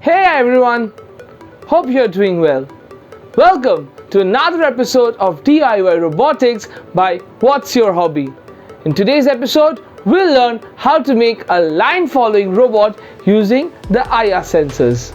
Hey everyone, hope you're doing well. Welcome to another episode of DIY Robotics by What's Your Hobby. In today's episode, we'll learn how to make a line following robot using the IR sensors.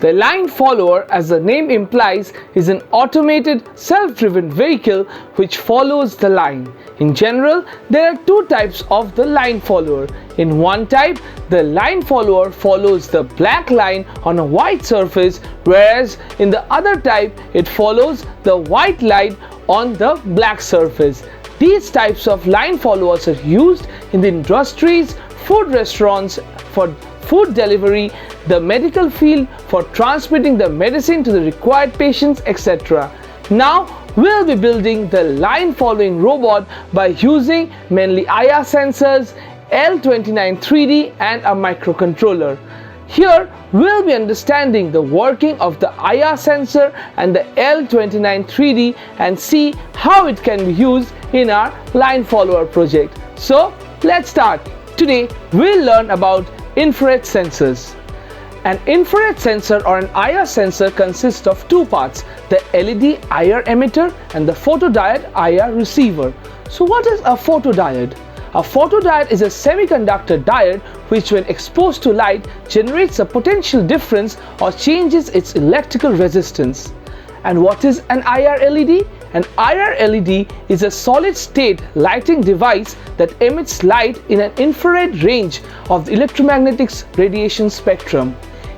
The line follower, as the name implies, is an automated self-driven vehicle which follows the line. In general, there are two types of the line follower. In one type, the line follower follows the black line on a white surface, whereas in the other type, it follows the white line on the black surface. These types of line followers are used in the industries, food restaurants, for food delivery, the medical field, for transmitting the medicine to the required patients, etc. Now we'll be building the line following robot by using mainly IR sensors, L29 3D and a microcontroller. Here we'll be understanding the working of the IR sensor and the L29 3D and see how it can be used in our line follower project. So let's start. Today we'll learn about infrared sensors. An infrared sensor or an IR sensor consists of two parts, the LED IR emitter and the photodiode IR receiver. So what is a photodiode? A photodiode is a semiconductor diode which, when exposed to light, generates a potential difference or changes its electrical resistance. And what is an IR LED? An IR LED is a solid-state lighting device that emits light in an infrared range of the electromagnetic radiation spectrum.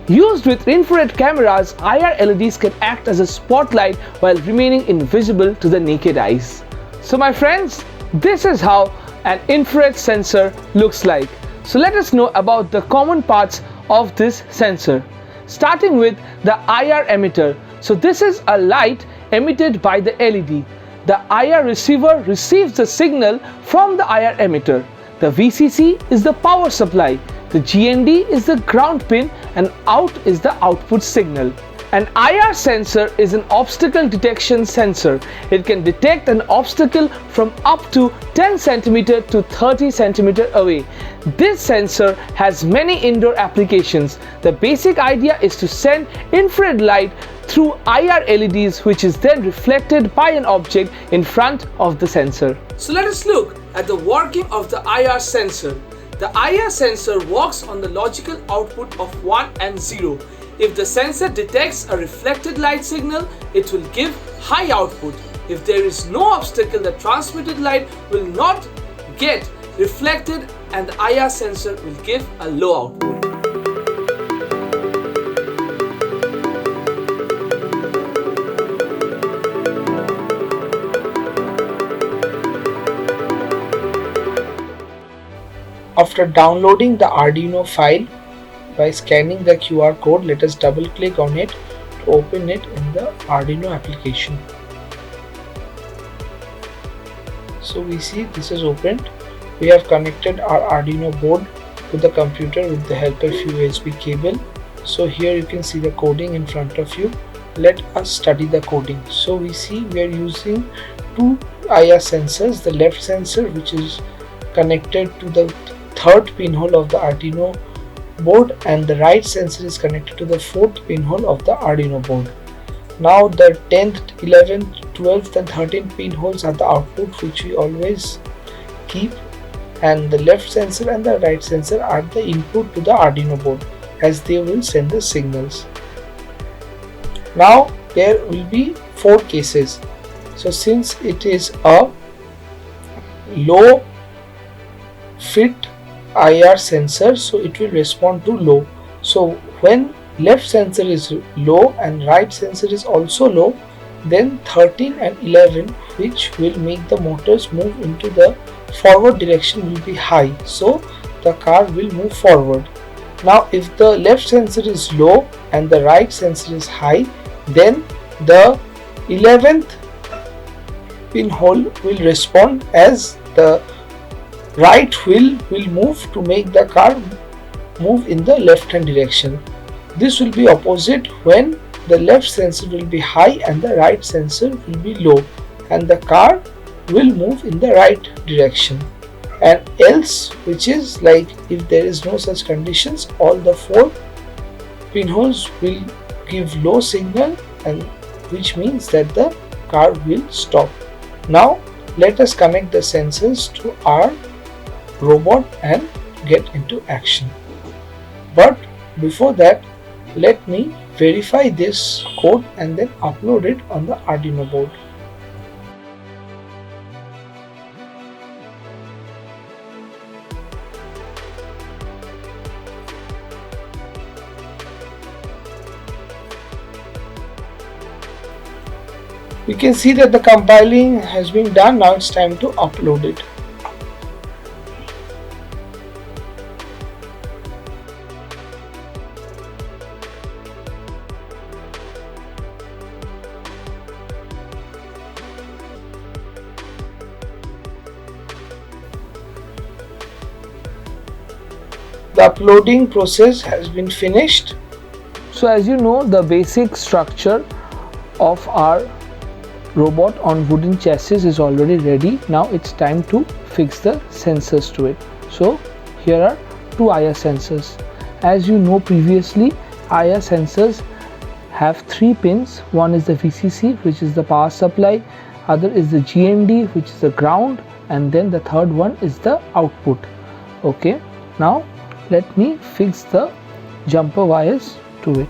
Used with infrared cameras, IR LEDs can act as a spotlight while remaining invisible to the naked eyes. So my friends, this is how an infrared sensor looks like. So let us know about the common parts of this sensor. Starting with the IR emitter. So this is a light emitted by the LED. The IR receiver receives the signal from the IR emitter. The VCC is the power supply. The GND is the ground pin and out is the output signal. An IR sensor is an obstacle detection sensor. It can detect an obstacle from up to 10 cm to 30 cm away. This sensor has many indoor applications. The basic idea is to send infrared light through IR LEDs, which is then reflected by an object in front of the sensor. So let us look at the working of the IR sensor. The IR sensor works on the logical output of 1 and 0. If the sensor detects a reflected light signal, it will give high output. If there is no obstacle, the transmitted light will not get reflected and the IR sensor will give a low output. After downloading the Arduino file, by scanning the QR code, let us double click on it to open it in the Arduino application. So we see this is opened. We have connected our Arduino board to the computer with the help of USB cable. So here you can see the coding in front of you. Let us study the coding. So we see we are using two IR sensors, the left sensor which is connected to the third pinhole of the Arduino board and the right sensor is connected to the fourth pinhole of the Arduino board. Now the 10th, 11th, 12th and 13th pinholes are the output which we always keep, and the left sensor and the right sensor are the input to the Arduino board as they will send the signals. Now there will be four cases. So since it is a low fit IR sensor, so it will respond to low. So when left sensor is low and right sensor is also low, then 13 and 11, which will make the motors move into the forward direction, will be high, so the car will move forward. Now if the left sensor is low and the right sensor is high, then the 11th pinhole will respond as the right wheel will move to make the car move in the left hand direction. This will be opposite when the left sensor will be high and the right sensor will be low, and the car will move in the right direction. And else, which is like if there is no such conditions, all the 4 pinholes will give low signal, and which means that the car will stop. Now let us connect the sensors to our robot and get into action. But before that, let me verify this code and then upload it on the Arduino board. We can see that the compiling has been done. Now it's time to upload it. The uploading process has been finished. So as you know, the basic structure of our robot on wooden chassis is already ready. Now it's time to fix the sensors to it. So here are 2 IR sensors. As you know previously, IR sensors have 3 pins. One is the VCC, which is the power supply, other is the GND, which is the ground, and then the third one is the output. Okay, now let me fix the jumper wires to it.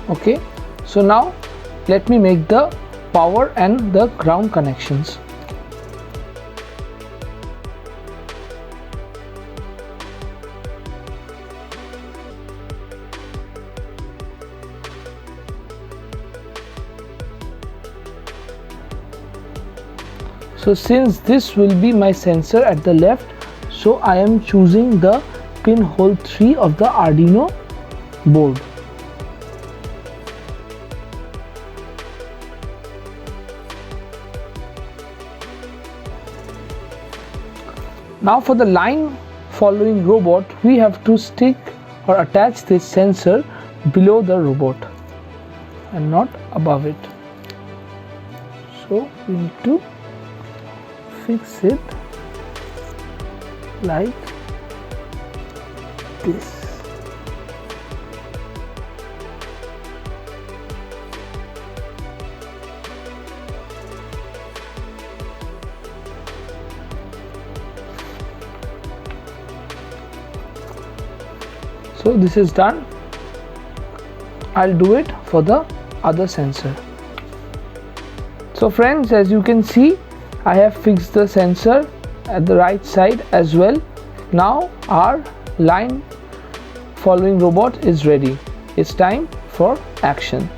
Okay, so now let me make the power and the ground connections. So since this will be my sensor at the left, so I am choosing the pin hole 3 of the Arduino board. Now for the line following robot, we have to stick or attach this sensor below the robot and not above it. So we need to fix it like this. So this is done. I'll do it for the other sensor. So friends, as you can see, I have fixed the sensor at the right side as well. Now our line following robot is ready. It's time for action.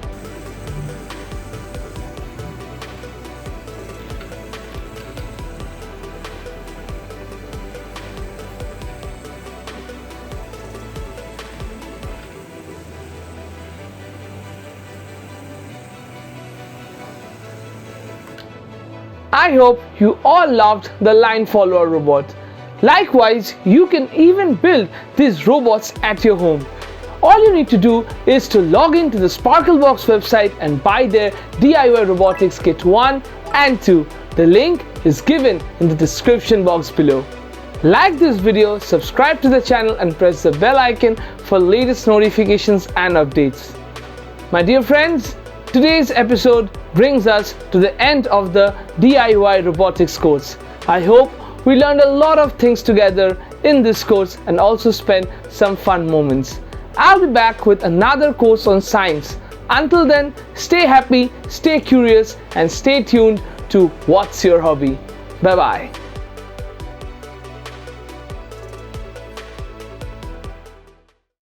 I hope you all loved the line follower robot. Likewise, you can even build these robots at your home. All you need to do is to log into the Sparklebox website and buy their DIY Robotics Kit 1 and 2. The link is given in the description box below. Like this video, subscribe to the channel and press the bell icon for latest notifications and updates. My dear friends, today's episode brings us to the end of the DIY robotics course. I hope we learned a lot of things together in this course and also spent some fun moments. I'll be back with another course on science. Until then, stay happy, stay curious, and stay tuned to What's Your Hobby. Bye bye.